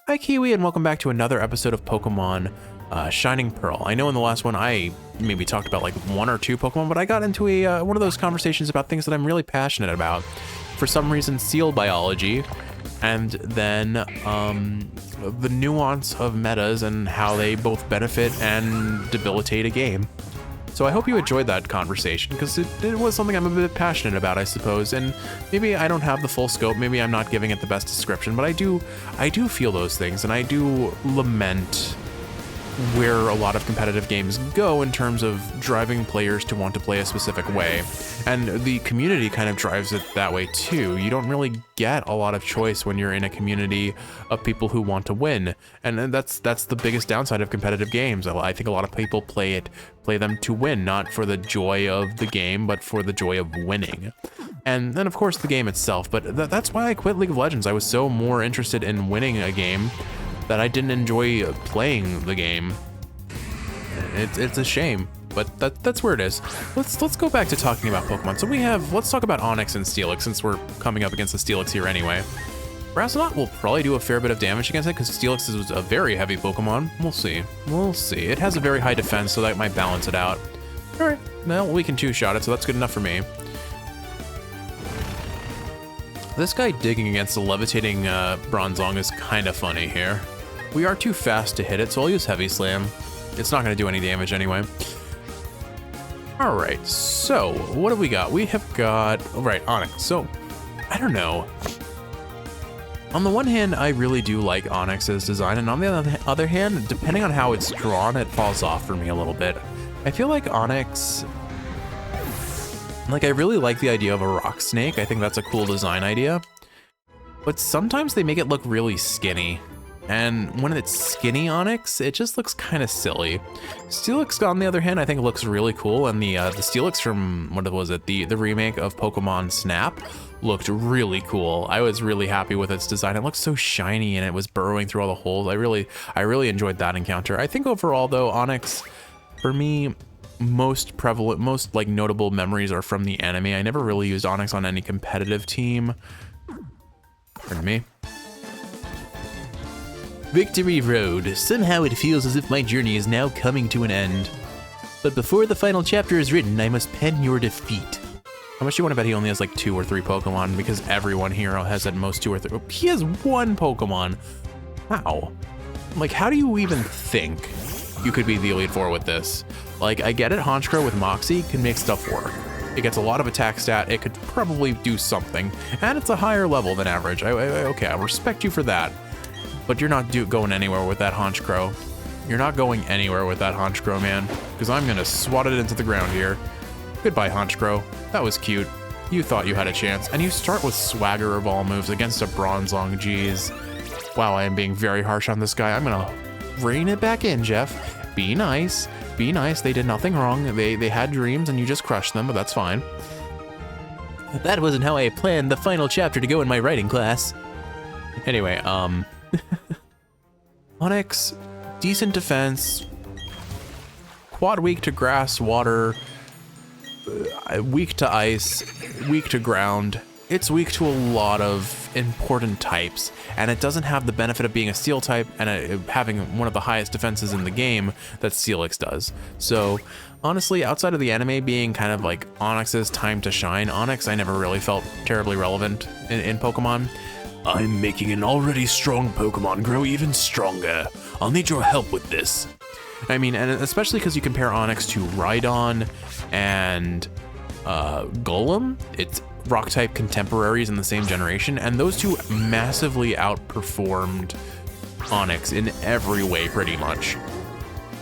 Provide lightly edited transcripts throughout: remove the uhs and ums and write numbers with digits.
Hi Kiwi, and welcome back to another episode of Pokemon Shining Pearl. I know in the last one I maybe talked about like one or two Pokemon, but I got into one of those conversations about things that I'm really passionate about. For some reason, seal biology, and then the nuance of metas and how they both benefit and debilitate a game. So I hope you enjoyed that conversation, because it was something I'm a bit passionate about, I suppose, and maybe I don't have the full scope, maybe I'm not giving it the best description, but I do feel those things, and I do lament where a lot of competitive games go in terms of driving players to want to play a specific way. And the community kind of drives it that way too. You don't really get a lot of choice when you're in a community of people who want to win. And that's the biggest downside of competitive games. I think a lot of people play them to win, not for the joy of the game, but for the joy of winning. And then of course the game itself, but that's why I quit League of Legends. I was so more interested in winning a game that I didn't enjoy playing the game. It's a shame, but that's where it is. Let's go back to talking about Pokemon. So let's talk about Onix and Steelix, since we're coming up against the Steelix here anyway. Brassonot will probably do a fair bit of damage against it, because Steelix is a very heavy Pokemon. We'll see. It has a very high defense, so that might balance it out. Alright, well, we can two-shot it, so that's good enough for me. This guy digging against the levitating Bronzong is kind of funny here. We are too fast to hit it, so I'll use Heavy Slam. It's not going to do any damage anyway. Alright, so what have we got? We have got... Right, Onix. So, I don't know. On the one hand, I really do like Onix's design, and on the other hand, depending on how it's drawn, it falls off for me a little bit. I feel like Onix... Like, I really like the idea of a rock snake. I think that's a cool design idea. But sometimes they make it look really skinny. And when it's skinny Onix, it just looks kind of silly. Steelix, on the other hand, I think looks really cool. And the Steelix from, what was it, the remake of Pokemon Snap looked really cool. I was really happy with its design. It looked so shiny and it was burrowing through all the holes. I really enjoyed that encounter. I think overall though, Onix, for me, most like notable memories are from the anime. I never really used Onix on any competitive team. Pardon me. Victory Road. Somehow it feels as if my journey is now coming to an end. But before the final chapter is written, I must pen your defeat. How much do you want to bet he only has like 2 or 3 Pokemon? Because everyone here has at most 2 or 3. He has 1 Pokemon. How? Like, how do you even think you could be the Elite Four with this? Like, I get it, Honchkrow with Moxie can make stuff work. It gets a lot of attack stat, it could probably do something, and it's a higher level than average. Okay, I respect you for that. But you're not going anywhere with that Honchkrow. You're not going anywhere with that Honchkrow, man, because I'm gonna swat it into the ground here. Goodbye, Honchkrow. That was cute. You thought you had a chance, and you start with Swagger of all moves against a Bronzong, geez. Wow, I am being very harsh on this guy. I'm gonna rein it back in, Jeff. Be nice. Be nice. They did nothing wrong. They had dreams, and you just crushed them, but that's fine. That wasn't how I planned the final chapter to go in my writing class. Anyway, Onix, decent defense, quad weak to grass, water, weak to ice, weak to ground. It's weak to a lot of important types, and it doesn't have the benefit of being a steel type and having one of the highest defenses in the game that Steelix does. So honestly, outside of the anime being kind of like Onix's time to shine, Onix I never really felt terribly relevant in Pokemon. I'm making an already strong Pokemon grow even stronger. I'll need your help with this. I mean, and especially because you compare Onix to Rhydon and Golem, it's rock-type contemporaries in the same generation, and those two massively outperformed Onix in every way, pretty much.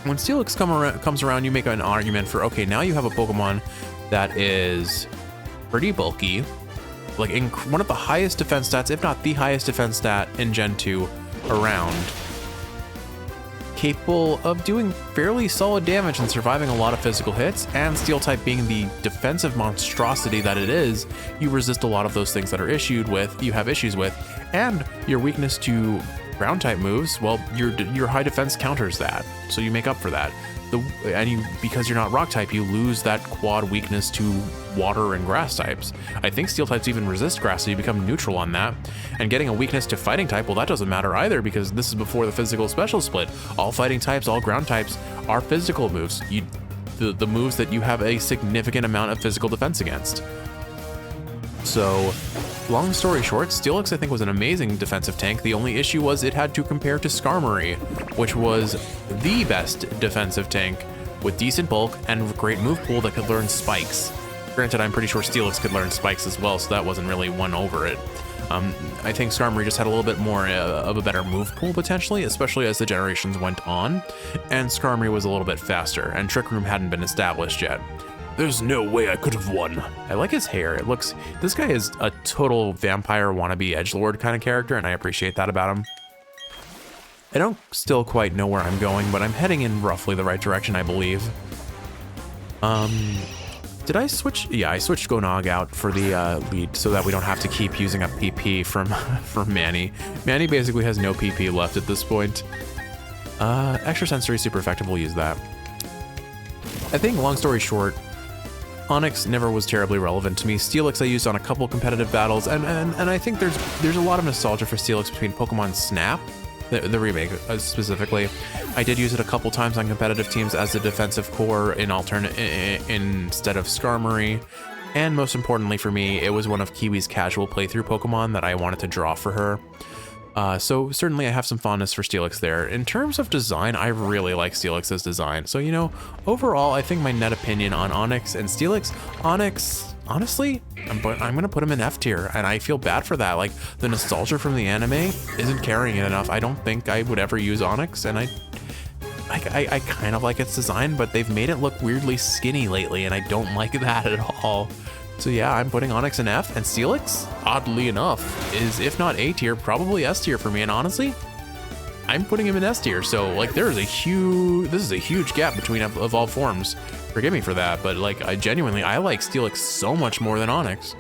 When Steelix comes around, you make an argument for, okay, now you have a Pokemon that is pretty bulky, like one of the highest defense stats, if not the highest defense stat in Gen 2 around, capable of doing fairly solid damage and surviving a lot of physical hits, and Steel type being the defensive monstrosity that it is, you resist a lot of those things that are you have issues with, and your weakness to ground type moves, well, your high defense counters that, so you make up for that. because you're not rock type, you lose that quad weakness to water and grass types. I think steel types even resist grass, so you become neutral on that. And getting a weakness to fighting type, well, that doesn't matter either, because this is before the physical special split. All fighting types, all ground types are physical moves. The moves that you have a significant amount of physical defense against. So, long story short, Steelix I think was an amazing defensive tank. The only issue was it had to compare to Skarmory, which was the best defensive tank with decent bulk and great move pool that could learn spikes. Granted, I'm pretty sure Steelix could learn spikes as well, so that wasn't really one over it. I think Skarmory just had a little bit more of a better move pool potentially, especially as the generations went on, and Skarmory was a little bit faster, and Trick Room hadn't been established yet. There's no way I could have won. I like his hair. This guy is a total vampire wannabe edgelord kind of character, and I appreciate that about him. I don't still quite know where I'm going, but I'm heading in roughly the right direction, I believe. Did I switch? Yeah, I switched Gonog out for the lead so that we don't have to keep using up PP from Manny. Manny basically has no PP left at this point. Extra Sensory super effective, we'll use that. I think, long story short, Onix never was terribly relevant to me. Steelix I used on a couple competitive battles, and I think there's a lot of nostalgia for Steelix between Pokemon Snap, the remake specifically. I did use it a couple times on competitive teams as a defensive core instead of Skarmory, and most importantly for me, it was one of Kiwi's casual playthrough Pokemon that I wanted to draw for her. So certainly I have some fondness for Steelix there. In terms of design, I really like Steelix's design. So, you know, overall, I think my net opinion on Onix and Steelix, Onix, honestly, I'm gonna put him in F tier, and I feel bad for that. Like, the nostalgia from the anime isn't carrying it enough. I don't think I would ever use Onix, and I kind of like its design, but they've made it look weirdly skinny lately, and I don't like that at all. So yeah, I'm putting Onix in F, and Steelix, oddly enough, is if not A tier, probably S tier for me, and honestly, I'm putting him in S tier, so like this is a huge gap between evolved forms. Forgive me for that, but like I like Steelix so much more than Onix.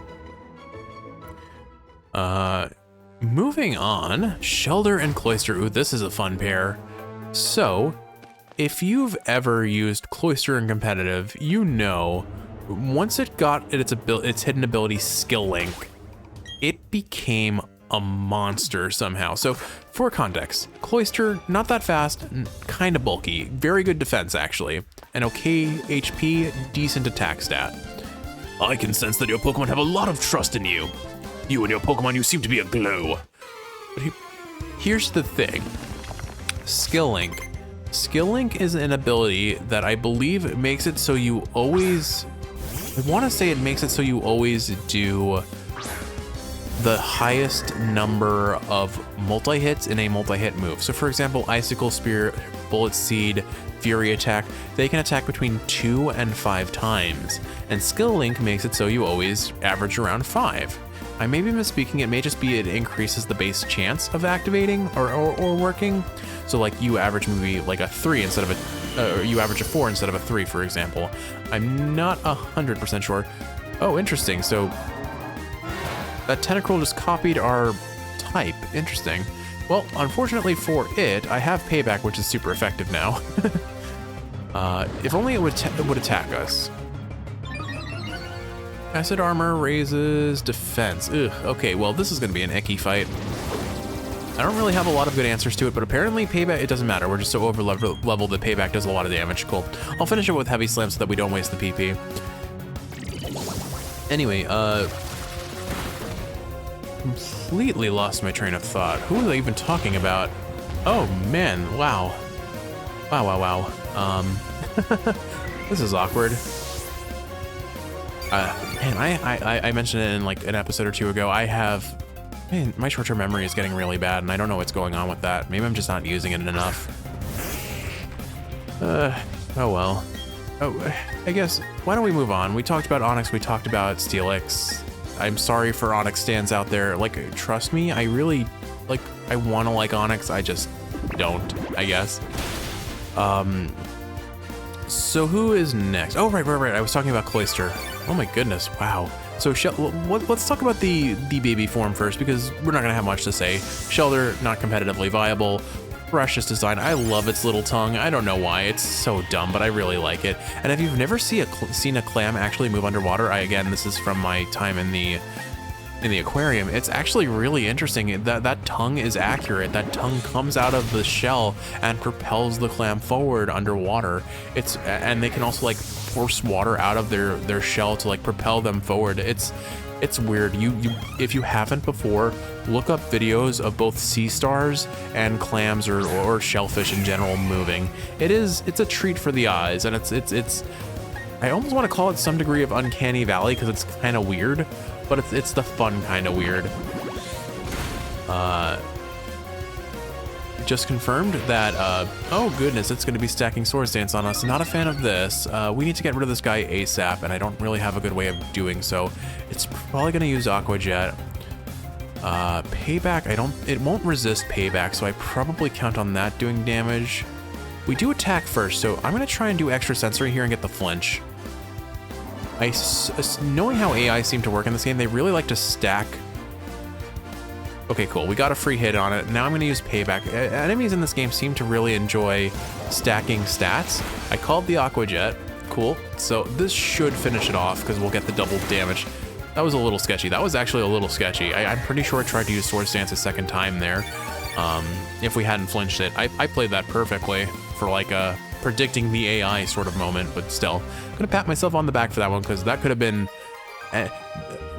Moving on, Shellder and Cloyster. Ooh, this is a fun pair. So, if you've ever used Cloyster in competitive, you know, once it got its hidden ability Skill Link, it became a monster somehow. So for context, Cloyster, not that fast, kind of bulky, very good defense actually, an okay HP, decent attack stat. I can sense that your Pokemon have a lot of trust in you. You and your Pokemon, you seem to be a glow. But here's the thing, Skill Link. Skill Link is an ability that I believe makes it so you always, I want to say it makes it so you always do the highest number of multi-hits in a multi-hit move. So for example, Icicle Spear, Bullet Seed, Fury Attack, they can attack between 2 and 5 times. And Skill Link makes it so you always average around 5. I may be misspeaking, it may just be it increases the base chance of activating or working. So like you average maybe like a 3 instead of or you average a 4 instead of a 3, for example. I'm not 100% sure. Oh, interesting. So that Tentacruel just copied our type. Interesting. Well, unfortunately for it, I have Payback, which is super effective now. If only it would attack us. Acid Armor raises defense. Ugh, okay, well, this is going to be an icky fight. I don't really have a lot of good answers to it, but apparently Payback, it doesn't matter. We're just so over leveled that Payback does a lot of damage. Cool. I'll finish it with Heavy Slam so that we don't waste the PP. Anyway, completely lost my train of thought. Who was I even talking about? Oh man, wow. Wow. This is awkward. Man, I mentioned it in like an episode or two ago. Man, my short-term memory is getting really bad, and I don't know what's going on with that. Maybe I'm just not using it enough. Oh well. Oh, I guess, why don't we move on? We talked about Onix, we talked about Steelix. I'm sorry for Onix stands out there. Like, trust me, I really, like, I want to like Onix, I just don't, I guess. So who is next? Oh, right, I was talking about Cloyster. Oh my goodness, wow. So let's talk about the baby form first, because we're not gonna have much to say. Shellder, not competitively viable. precious design. I love its little tongue. I don't know why. It's so dumb, but I really like it. And if you've never seen a clam actually move underwater, again, this is from my time in the aquarium, it's actually really interesting. That tongue is accurate. That tongue comes out of the shell and propels the clam forward underwater. And they can also like force water out of their shell to like propel them forward. It's weird. If you haven't before, look up videos of both sea stars and clams or shellfish in general moving. It's a treat for the eyes, and it's I almost want to call it some degree of uncanny valley because it's kind of weird, but it's the fun kind of weird. Just confirmed that, oh goodness, it's going to be stacking Swords Dance on us. Not a fan of this. We need to get rid of this guy ASAP, and I don't really have a good way of doing so. It's probably going to use Aqua Jet. Payback, it won't resist Payback, so I probably count on that doing damage. We do attack first, so I'm going to try and do extra sensory here and get the flinch. Knowing how AI seem to work in this game, they really like to stack. Okay, cool. We got a free hit on it. Now I'm going to use Payback. Enemies in this game seem to really enjoy stacking stats. I called the Aqua Jet. Cool. So this should finish it off because we'll get the double damage. That was a little sketchy. That was actually a little sketchy. I'm pretty sure I tried to use Swords Dance a second time there. If we hadn't flinched it. I played that perfectly for like a predicting the AI sort of moment, but still. I'm going to pat myself on the back for that one because that could have been...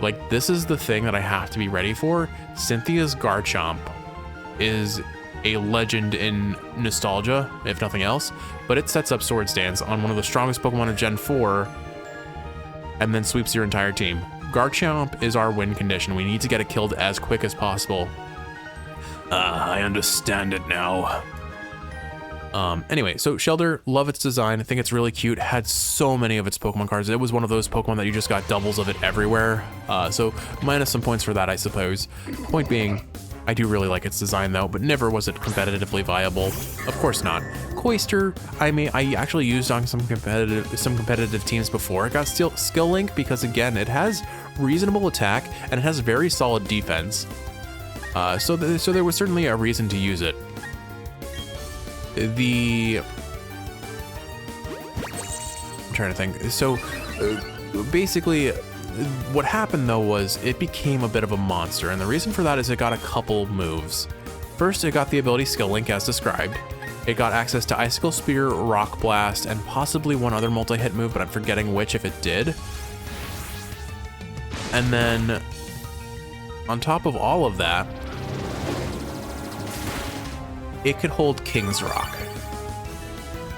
like, this is the thing that I have to be ready for. Cynthia's Garchomp is a legend in nostalgia, if nothing else, but it sets up Swords Dance on one of the strongest Pokemon of Gen 4 and then sweeps your entire team. Garchomp is our win condition. We need to get it killed as quick as possible. I understand it now. Anyway, so Shelter, love its design. I think it's really cute. Had so many of its Pokemon cards. It was one of those Pokemon that you just got doubles of it everywhere. So minus some points for that, I suppose. Point being, I do really like its design though, but never was it competitively viable. Of course not. Cloyster, I actually used on some competitive teams before. It got Skill Link because again, it has reasonable attack and it has very solid defense. So there was certainly a reason to use it. I'm trying to think. So basically what happened though was it became a bit of a monster, and the reason for that is it got a couple moves. First, it got the ability Skill Link as described. It got access to Icicle Spear, Rock Blast, and possibly one other multi-hit move, but I'm forgetting which if it did. And then on top of all of that, it could hold King's Rock,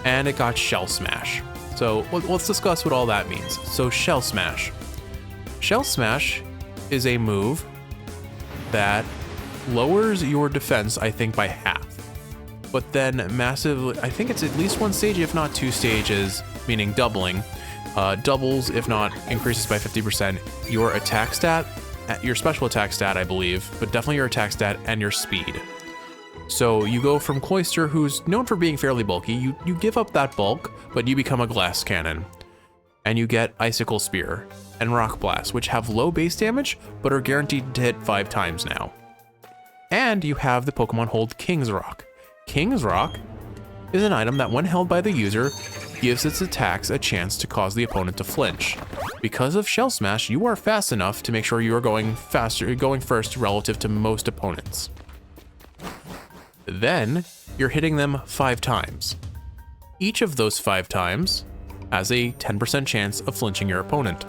and it got Shell Smash. So let's discuss what all that means. So Shell Smash. Shell Smash is a move that lowers your defense, I think, by half, but then massively, I think it's at least one stage, if not two stages, meaning doubling, doubles, if not increases by 50%, your attack stat, your special attack stat, I believe, but definitely your attack stat and your speed. So you go from Cloyster, who's known for being fairly bulky, you give up that bulk, but you become a Glass Cannon. And you get Icicle Spear and Rock Blast, which have low base damage, but are guaranteed to hit 5 times now. And you have the Pokemon hold King's Rock. King's Rock is an item that when held by the user, gives its attacks a chance to cause the opponent to flinch. Because of Shell Smash, you are fast enough to make sure you are going first relative to most opponents. Then you're hitting them 5 times. Each of those 5 times has a 10% chance of flinching your opponent.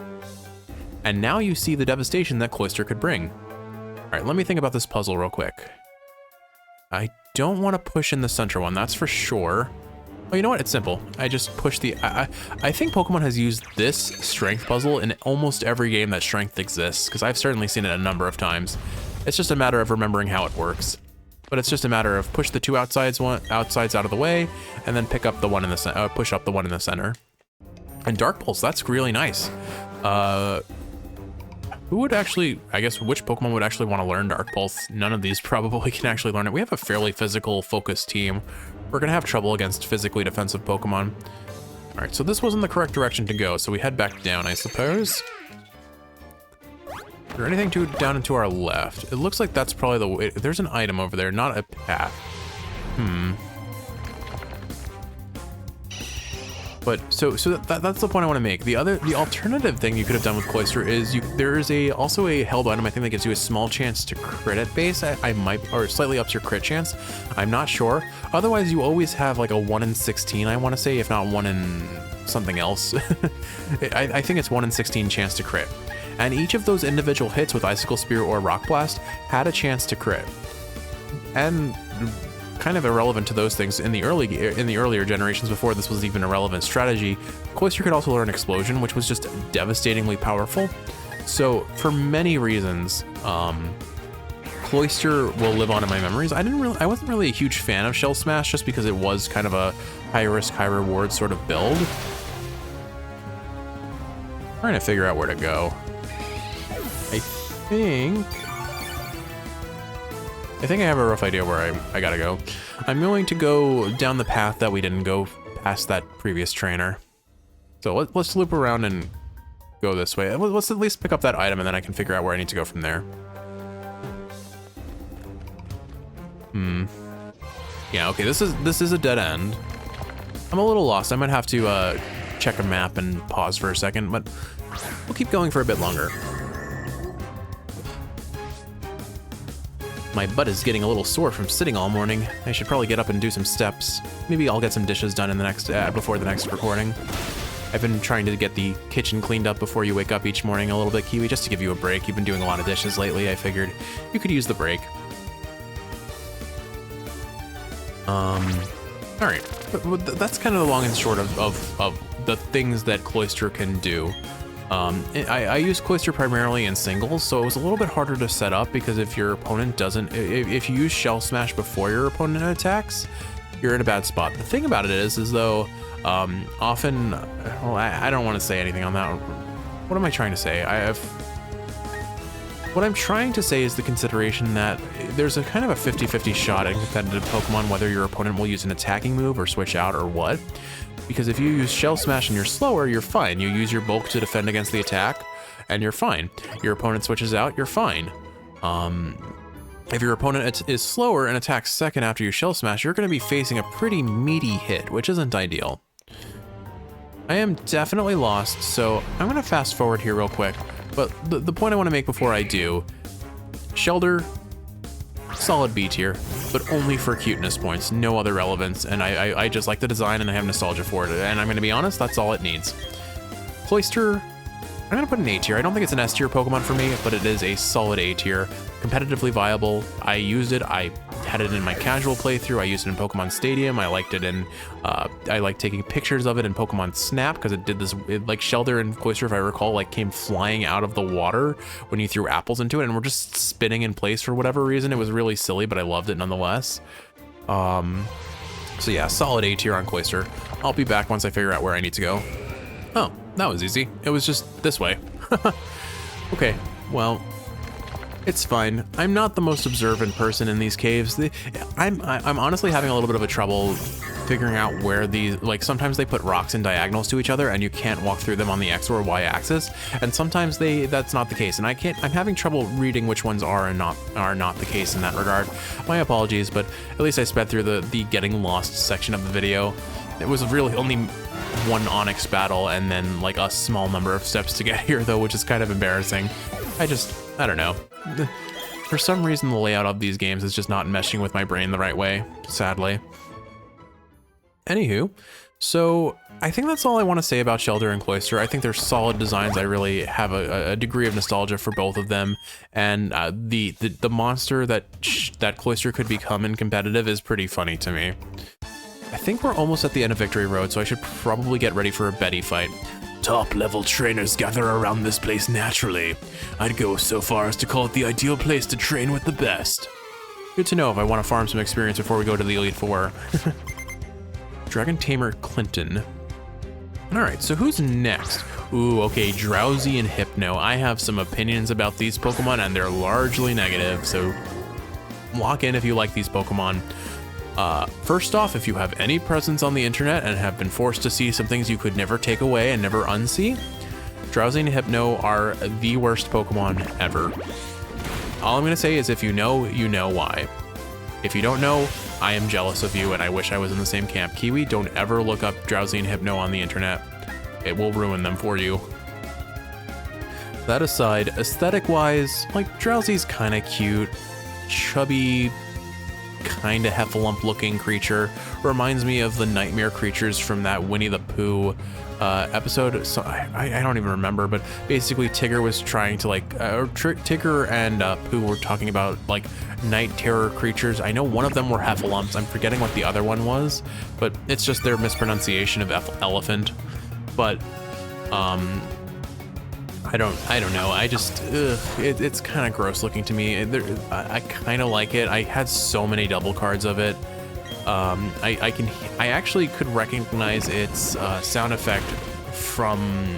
And now you see the devastation that Cloyster could bring. All right, let me think about this puzzle real quick. I don't want to push in the center one, that's for sure. Oh, you know what? It's simple. I just push the... I think Pokemon has used this strength puzzle in almost every game that strength exists, because I've certainly seen it a number of times. It's just a matter of remembering how it works. But it's just a matter of push the 2 outsides out of the way, and then pick up the one in the center, push up the one in the center. And Dark Pulse, that's really nice. Who would actually, I guess, which Pokemon would actually want to learn Dark Pulse? None of these probably can actually learn it. We have a fairly physical focused team. We're gonna have trouble against physically defensive Pokemon. All right, so this wasn't the correct direction to go, so we head back down, I suppose. Is there anything down and to our left? It looks like that's probably the way. There's an item over there, not a path. But so that's the point I want to make. The alternative thing you could have done with Cloyster is there is also a held item I think that gives you a small chance to crit at base. I might, or slightly ups your crit chance. I'm not sure. Otherwise, you always have like a 1 in 16, I want to say, if not 1 in something else. I think it's 1 in 16 chance to crit. And each of those individual hits with Icicle Spear or Rock Blast had a chance to crit. And kind of irrelevant to those things in the earlier generations before this was even a relevant strategy, Cloyster could also learn Explosion, which was just devastatingly powerful. So for many reasons, Cloyster will live on in my memories. I wasn't really a huge fan of Shell Smash just because it was kind of a high risk, high reward sort of build. Trying to figure out where to go. I think I have a rough idea where I gotta go. I'm going to go down the path that we didn't go past that previous trainer. So let's loop around and go this way. Let's at least pick up that item and then I can figure out where I need to go from there. Yeah, okay, this is a dead end. I'm a little lost. I might have to check a map and pause for a second, but we'll keep going for a bit longer. My butt is getting a little sore from sitting all morning. I should probably get up and do some steps. Maybe I'll get some dishes done in the next before the next recording. I've been trying to get the kitchen cleaned up before you wake up each morning a little bit, Kiwi, just to give you a break. You've been doing a lot of dishes lately. I figured you could use the break. All right, but that's kind of the long and short of the things that Cloyster can do. I use Cloyster primarily in singles, so it was a little bit harder to set up because if your opponent doesn't, if you use Shell Smash before your opponent attacks, you're in a bad spot. The thing about it is though, often, well, I don't want to say anything on that. What am I trying to say? What I'm trying to say is the consideration that there's a kind of a 50-50 shot in competitive Pokemon whether your opponent will use an attacking move or switch out or what. Because if you use Shell Smash and you're slower, you're fine. You use your bulk to defend against the attack, and you're fine. Your opponent switches out, you're fine. If your opponent is slower and attacks second after you Shell Smash, you're going to be facing a pretty meaty hit, which isn't ideal. I am definitely lost, so I'm going to fast forward here real quick. But the point I want to make before I do, Shelder, solid B tier, but only for cuteness points, no other relevance, and I just like the design and I have nostalgia for it, and I'm going to be honest, that's all it needs. Cloyster, I'm going to put an A tier. I don't think it's an S tier Pokemon for me, but it is a solid A tier, competitively viable. I used it, I had it in my casual playthrough, I used it in Pokemon Stadium, I liked it in, I like taking pictures of it in Pokemon Snap, because it did this, like Shelder and Cloyster, if I recall, like came flying out of the water when you threw apples into it, and were just spinning in place for whatever reason. It was really silly, but I loved it nonetheless. So yeah, solid A tier on Cloyster. I'll be back once I figure out where I need to go. Oh, that was easy. It was just this way. Okay, well, it's fine. I'm not the most observant person in these caves. I'm honestly having a little bit of a trouble figuring out where these, like sometimes they put rocks in diagonals to each other and you can't walk through them on the X or Y axis, and sometimes that's not the case, and I'm having trouble reading which ones are not the case in that regard. My apologies, but at least I sped through the getting lost section of the video. It was really only one Onyx battle and then like a small number of steps to get here though, which is kind of embarrassing. I don't know. For some reason, the layout of these games is just not meshing with my brain the right way, sadly. Anywho, so I think that's all I want to say about Shelder and Cloyster. I think they're solid designs. I really have a degree of nostalgia for both of them, and the monster that Cloyster could become in competitive is pretty funny to me. I think we're almost at the end of Victory Road, so I should probably get ready for a Betty fight. Top-level trainers gather around this place naturally. I'd go so far as to call it the ideal place to train with the best. Good to know if I want to farm some experience before we go to the Elite Four. Dragon Tamer Clinton. Alright, so who's next? Ooh, okay, Drowsy and Hypno. I have some opinions about these Pokemon, and they're largely negative, so lock in if you like these Pokemon. First off, if you have any presence on the internet and have been forced to see some things you could never take away and never unsee, Drowsy and Hypno are the worst Pokemon ever. All I'm going to say is if you know why. If you don't know, I am jealous of you and I wish I was in the same camp. Kiwi, don't ever look up Drowsy and Hypno on the internet. It will ruin them for you. That aside, aesthetic-wise, like, Drowsy's kind of cute, chubby, kind of heffalump-looking creature. Reminds me of the nightmare creatures from that Winnie the Pooh episode. So I don't even remember, but basically Tigger was trying to Tigger and Pooh were talking about like night terror creatures. I know one of them were heffalumps. I'm forgetting what the other one was, but it's just their mispronunciation of elephant. But I don't know. I just it's kind of gross looking to me. I kind of like it. I had so many double cards of it. I actually could recognize its sound effect from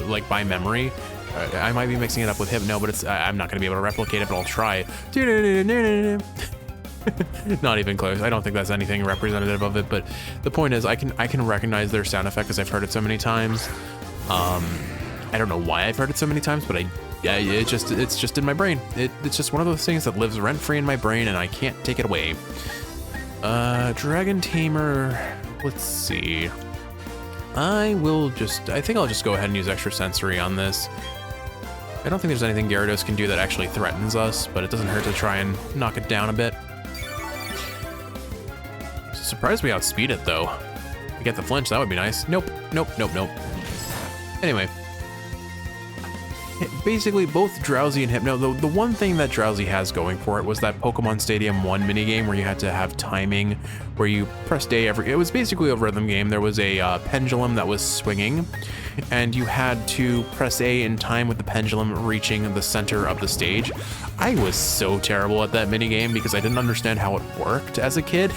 like by memory. I might be mixing it up with Hypno, but I'm not gonna be able to replicate it, but I'll try. Not even close. I don't think that's anything representative of it, but the point is I can recognize their sound effect because I've heard it so many times. I don't know why I've heard it so many times, but it's just in my brain. It's just one of those things that lives rent-free in my brain and I can't take it away. Dragon Tamer, let's see. I think I'll just go ahead and use extra sensory on this. I don't think there's anything Gyarados can do that actually threatens us, but it doesn't hurt to try and knock it down a bit. Surprised we outspeed it though. We get the flinch, that would be nice. Nope. Anyway. Basically, both Drowsy and Hypno, the one thing that Drowsy has going for it was that Pokemon Stadium 1 minigame where you had to have timing, where you pressed A it was basically a rhythm game. There was a pendulum that was swinging, and you had to press A in time with the pendulum reaching the center of the stage. I was so terrible at that minigame because I didn't understand how it worked as a kid,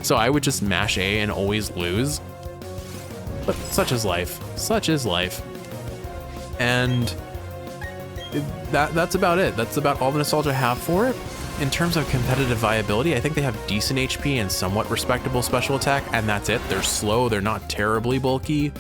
so I would just mash A and always lose. But such is life. And that's about it. That's about all the nostalgia I have for it. In terms of competitive viability, I think they have decent HP and somewhat respectable special attack, and that's it. They're slow, they're not terribly bulky,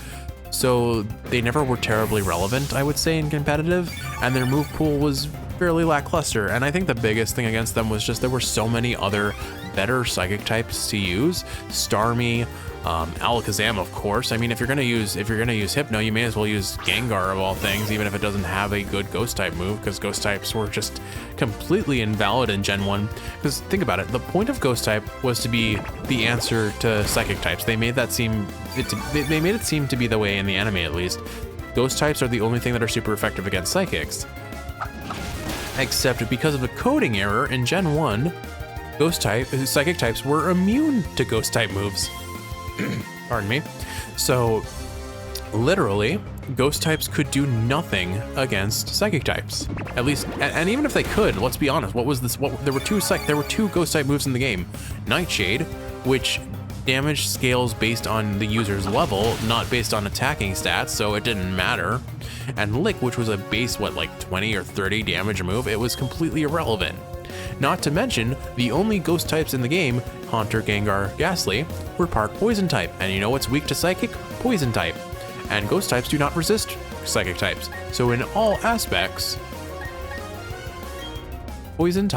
so they never were terribly relevant, I would say, in competitive, and their move pool was fairly lackluster. And I think the biggest thing against them was just there were so many other better psychic types to use. Starmie, Alakazam, of course. I mean, if you're gonna use Hypno, you may as well use Gengar of all things, even if it doesn't have a good Ghost type move, because Ghost types were just completely invalid in Gen 1. Because think about it, the point of Ghost type was to be the answer to Psychic types. They made it seem to be the way in the anime, at least. Ghost types are the only thing that are super effective against Psychics. Except because of a coding error in Gen 1, Psychic types were immune to Ghost type moves. Pardon me. So literally, Ghost types could do nothing against Psychic types. At least, and even if they could, let's be honest, there were two Ghost type moves in the game. Nightshade, which damage scales based on the user's level, not based on attacking stats, so it didn't matter. And Lick, which was a base, like 20 or 30 damage move, it was completely irrelevant. Not to mention, the only Ghost types in the game, Haunter, Gengar, Ghastly, were part Poison type. And you know what's weak to Psychic? Poison type. And Ghost types do not resist Psychic types. So in all aspects, Ghost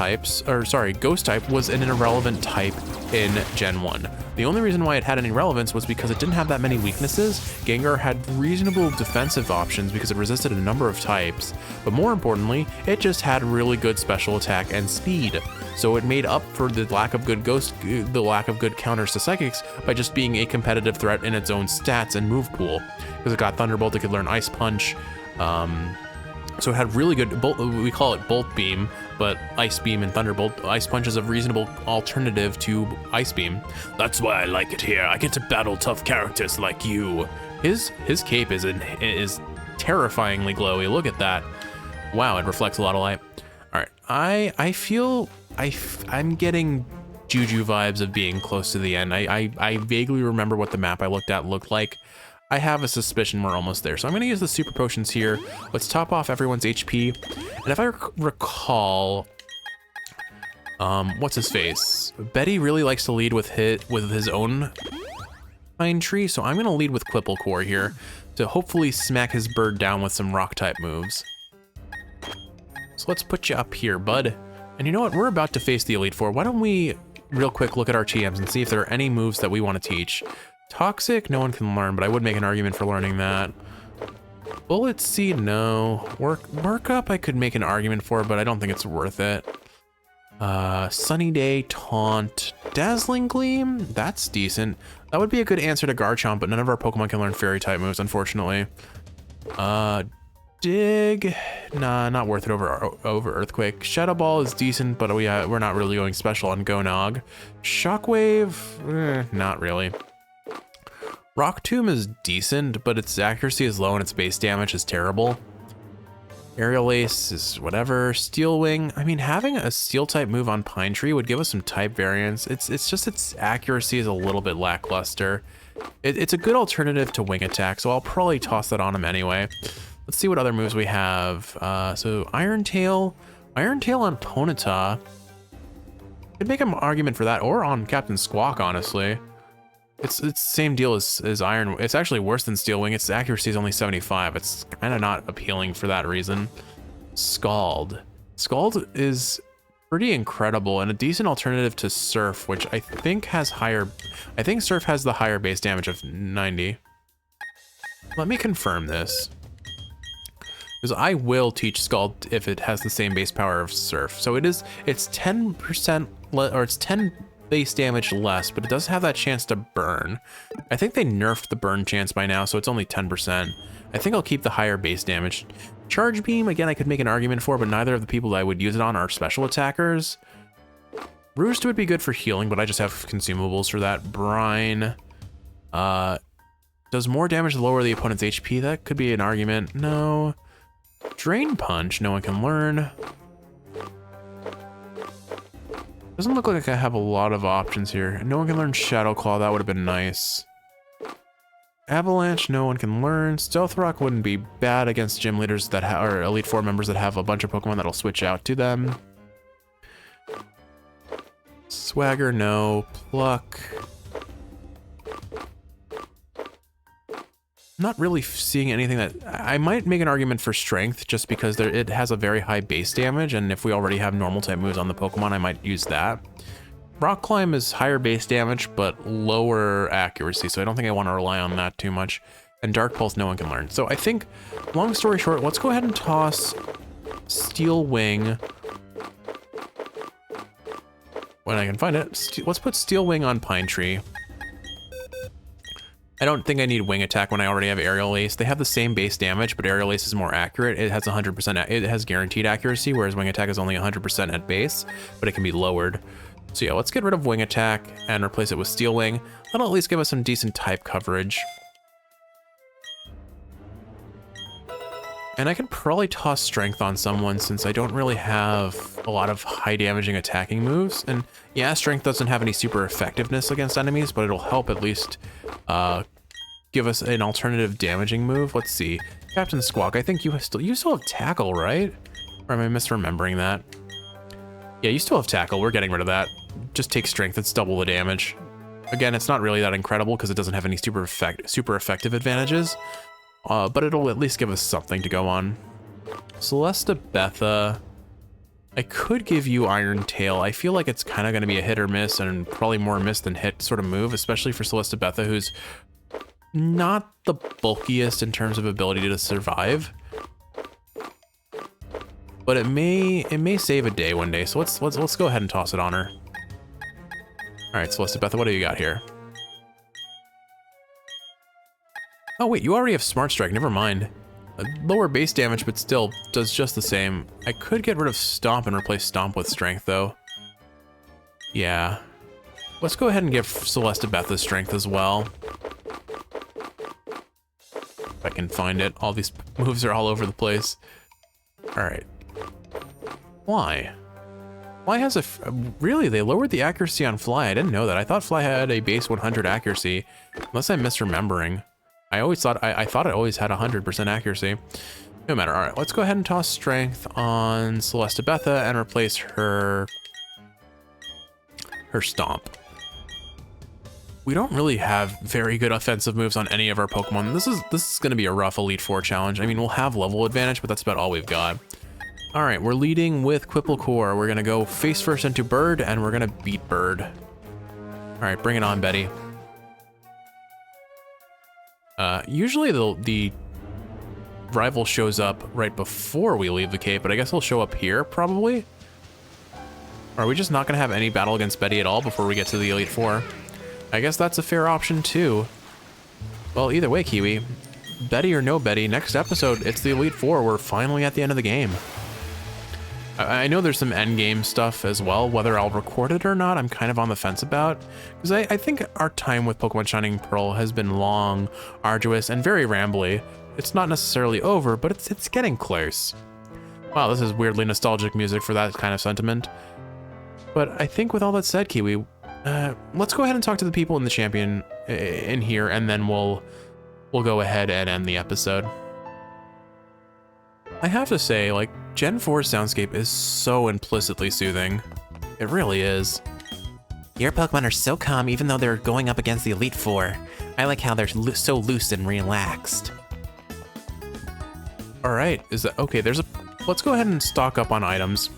type was an irrelevant type in Gen 1. The only reason why it had any relevance was because it didn't have that many weaknesses. Gengar had reasonable defensive options because it resisted a number of types, but more importantly, it just had really good special attack and speed. So it made up for the lack of good counters to Psychics by just being a competitive threat in its own stats and move pool. Because it got Thunderbolt, it could learn Ice Punch, so it had really good, we call it Bolt Beam, but Ice Beam and Thunderbolt. Ice Punch is a reasonable alternative to Ice Beam. That's why I like it here. I get to battle tough characters like you. His cape is terrifyingly glowy. Look at that. Wow, it reflects a lot of light. All right, I feel I'm getting Juju vibes of being close to the end. I vaguely remember what the map I looked at looked like. I have a suspicion we're almost there. So I'm gonna use the super potions here. Let's top off everyone's HP. And if I recall, what's his face? Betty really likes to lead with his own Pine Tree. So I'm gonna lead with Quipplecore here to hopefully smack his bird down with some rock type moves. So let's put you up here, bud. And you know what? We're about to face the Elite Four. Why don't we real quick look at our TMs and see if there are any moves that we want to teach. Toxic, no one can learn, but I would make an argument for learning that. Bullet Seed, no. Work Up, I could make an argument for, but I don't think it's worth it. Sunny Day, Taunt, Dazzling Gleam, that's decent. That would be a good answer to Garchomp, but none of our Pokemon can learn Fairy type moves, unfortunately. Dig, nah, not worth it over Earthquake. Shadow Ball is decent, but we're not really going special on Gonog. Shockwave, not really. Rock Tomb is decent, but its accuracy is low and its base damage is terrible. Aerial Ace is whatever. Steel Wing, I mean, having a Steel type move on Pine Tree would give us some type variance. It's just its accuracy is a little bit lackluster. It's a good alternative to Wing Attack, so I'll probably toss that on him anyway. Let's see what other moves we have. So Iron Tail on Ponyta. Could make an argument for that, or on Captain Squawk, honestly. It's the same deal as Iron. It's actually worse than Steel Wing. Its accuracy is only 75. It's kind of not appealing for that reason. Scald. Scald is pretty incredible and a decent alternative to Surf, which I think has higher. I think Surf has the higher base damage of 90. Let me confirm this, because I will teach Scald if it has the same base power of Surf. So it's 10% or it's 10 base damage less, but it does have that chance to burn. I think they nerfed the burn chance by now, so it's only 10%. I think I'll keep the higher base damage. Charge Beam, again, I could make an argument for, but neither of the people that I would use it on are special attackers. Roost would be good for healing, but I just have consumables for that. Brine does more damage to lower the opponent's HP. That could be an argument. No. Drain Punch, no one can learn. Doesn't look like I have a lot of options here. No one can learn Shadow Claw, that would have been nice. Avalanche, no one can learn. Stealth Rock wouldn't be bad against gym leaders that or Elite Four members that have a bunch of Pokemon that'll switch out to them. Swagger, no. Pluck. Not really seeing anything that I might make an argument for Strength, just because it has a very high base damage, and if we already have normal type moves on the Pokemon, I might use that. Rock Climb is higher base damage but lower accuracy, so I don't think I want to rely on that too much. And Dark Pulse, no one can learn. So I think, long story short, let's go ahead and toss Steel Wing when I can find it. Let's put Steel Wing on Pine Tree. I don't think I need Wing Attack when I already have Aerial Ace. They have the same base damage, but Aerial Ace is more accurate. It has 100%, it has guaranteed accuracy, whereas Wing Attack is only 100% at base, but it can be lowered. So yeah, let's get rid of Wing Attack and replace it with Steel Wing. That'll at least give us some decent type coverage. And I could probably toss Strength on someone since I don't really have a lot of high damaging attacking moves. And yeah, Strength doesn't have any super effectiveness against enemies, but it'll help at least give us an alternative damaging move. Let's see. Captain Squawk, I think you still have Tackle, right? Or am I misremembering that? Yeah, you still have Tackle. We're getting rid of that. Just take Strength, it's double the damage. Again, it's not really that incredible because it doesn't have any super effective advantages. But it'll at least give us something to go on. Celestabetha, I could give you Iron Tail. I feel like it's kind of going to be a hit or miss, and probably more miss than hit sort of move, especially for Celestabetha, who's not the bulkiest in terms of ability to survive. But it may save a day one day, so let's go ahead and toss it on her. All right, Celestabetha, what do you got here? Oh wait, you already have Smart Strike, never mind. Lower base damage, but still does just the same. I could get rid of Stomp and replace Stomp with Strength though. Yeah. Let's go ahead and give Celestabetha Strength as well. If I can find it. All these moves are all over the place. All right. Fly. Fly has really, they lowered the accuracy on Fly. I didn't know that. I thought Fly had a base 100 accuracy, unless I'm misremembering. I always thought, I thought it always had 100% accuracy. No matter. All right, let's go ahead and toss Strength on Celestabetha and replace her Stomp. We don't really have very good offensive moves on any of our Pokemon. This is going to be a rough Elite Four challenge. I mean, we'll have level advantage, but that's about all we've got. All right, we're leading with Quipplecore. We're gonna go face first into Bird, and we're gonna beat Bird. All right, bring it on, Betty. Usually the rival shows up right before we leave the cave, but I guess he'll show up here, probably? Or are we just not gonna have any battle against Betty at all before we get to the Elite Four? I guess that's a fair option, too. Well, either way, Kiwi. Betty or no Betty, next episode, it's the Elite Four. We're finally at the end of the game. I know there's some endgame stuff as well. Whether I'll record it or not, I'm kind of on the fence about. Because I think our time with Pokemon Shining Pearl has been long, arduous, and very rambly. It's not necessarily over, but it's getting close. Wow, this is weirdly nostalgic music for that kind of sentiment. But I think with all that said, Kiwi, let's go ahead and talk to the people in the champion in here, and then we'll go ahead and end the episode. I have to say, like, Gen 4's soundscape is so implicitly soothing. It really is. Your Pokemon are so calm even though they're going up against the Elite Four. I like how they're so loose and relaxed. All right, is that okay? Let's go ahead and stock up on items.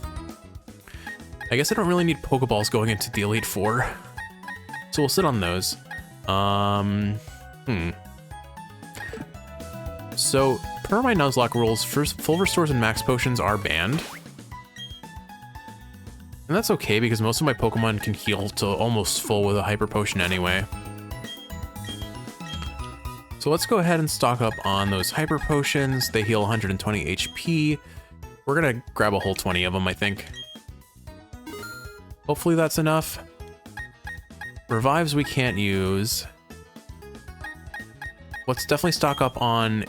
I guess I don't really need Pokeballs going into the Elite Four, so we'll sit on those. So per my Nuzlocke rules, full restores and max potions are banned. And that's okay because most of my Pokemon can heal to almost full with a Hyper Potion anyway. So let's go ahead and stock up on those Hyper Potions. They heal 120 HP. We're gonna grab a whole 20 of them, I think. Hopefully that's enough. Revives we can't use. Let's definitely stock up on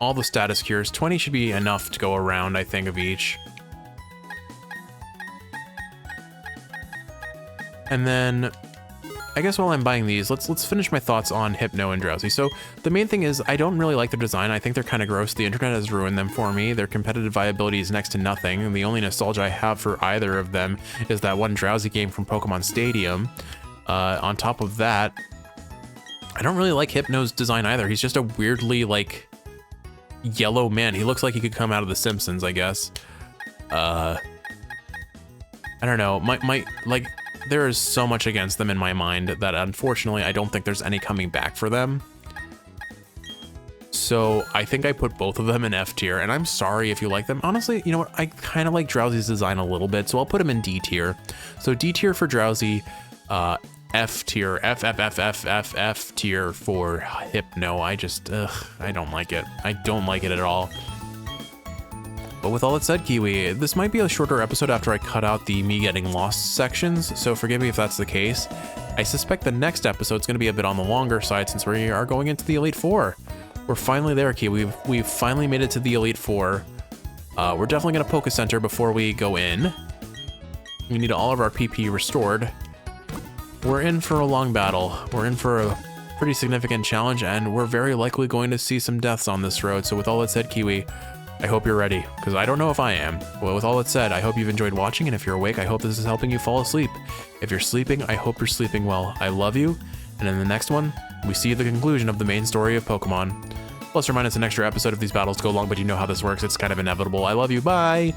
all the status cures. 20 should be enough to go around, I think, of each. And then, I guess while I'm buying these, let's finish my thoughts on Hypno and Drowsy. So the main thing is I don't really like their design. I think they're kind of gross. The internet has ruined them for me. Their competitive viability is next to nothing, and the only nostalgia I have for either of them is that one Drowsy game from Pokemon Stadium. On top of that, I don't really like Hypno's design either. He's just a weirdly, like, yellow man. He looks like he could come out of The Simpsons, I guess. I don't know. Like, there is so much against them in my mind that unfortunately I don't think there's any coming back for them. So I think I put both of them in F tier, and I'm sorry if you like them. Honestly, you know what? I kind of like Drowsy's design a little bit, so I'll put him in D tier. So D tier for Drowsy, F tier, F tier for Hypno. I don't like it. I don't like it at all. But with all that said, Kiwi, this might be a shorter episode after I cut out the me getting lost sections, so forgive me if that's the case. I suspect the next episode's gonna be a bit on the longer side since we are going into the Elite Four. We're finally there, Kiwi. We've finally made it to the Elite Four. We're definitely gonna Poke Center before we go in. We need all of our PP restored. We're in for a long battle. We're in for a pretty significant challenge, and we're very likely going to see some deaths on this road. So with all that said, Kiwi, I hope you're ready, because I don't know if I am. Well, with all that said, I hope you've enjoyed watching, and if you're awake, I hope this is helping you fall asleep. If you're sleeping, I hope you're sleeping well. I love you, and in the next one, we see the conclusion of the main story of Pokemon. Plus or minus an extra episode of these battles go long, but you know how this works. It's kind of inevitable. I love you. Bye!